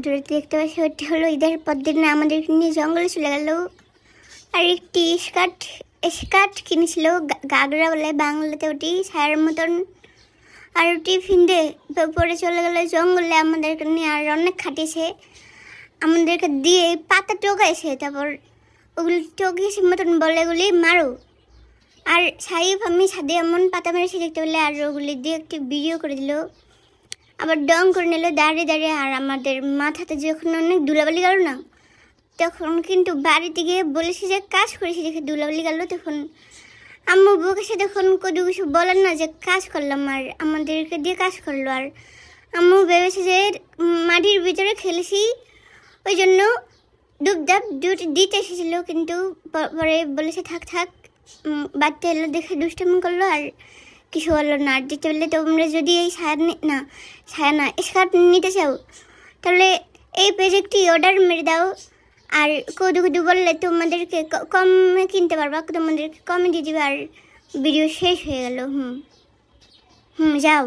দূরে দেখতে পাচ্ছি ওটি হলো ঈদের পর দিন আমাদের নিয়ে জঙ্গলে চলে গেল। আর একটি স্কার্ট কিনেছিল, গাগরা বলে বাংলাতে, ওটি ছায়ার মতন। আর ওটি ফিন্দে পরে চলে গেল জঙ্গলে আমাদেরকে নিয়ে। আর অনেক খাটিয়েছে আমাদেরকে দিয়ে, পাতা টোকাইছে, তারপর ওগুলি টোকিয়েছে মতন বলে এগুলি মারো। আর সাইফ আমি ছাদে এমন পাতা মেরেছি দেখতে পেলে, আর ওগুলি দিয়ে একটি ভিডিও করে দিল, আবার ডং করে নিল দাঁড়িয়ে দাঁড়িয়ে। আর আমাদের মাথাতে যখন অনেক ধুলাবালি গেল না, তখন কিন্তু বাড়িতে গিয়ে বলেছি যে কাজ করেছি দেখে ধুলাবালি গেল। তখন আম্মু বউকে তখন কোনো কিছু বলার না যে কাজ করলাম, আর আমাদেরকে দিয়ে কাজ করলো। আর আম্মু ভেবেছে যে মাটির ভিতরে খেলেছি, ওই জন্য ডুবডাব দিতে এসেছিলো, কিন্তু পরে বলেছে থাক থাক, বাড়তে এলো দেখে দুষ্টামি করলো আর কিছু বললো না। আর দিতে বললে তোমরা যদি এই ছায়া না স্কার্ট নিতে চাও তাহলে এই পেজেকটি অর্ডার মেরে দাও। আর কদু বললে তোমাদেরকে কমে কিনতে পারবা, তোমাদেরকে কমে দিয়ে দিবে। আর ভিডিও শেষ হয়ে গেল। যাও।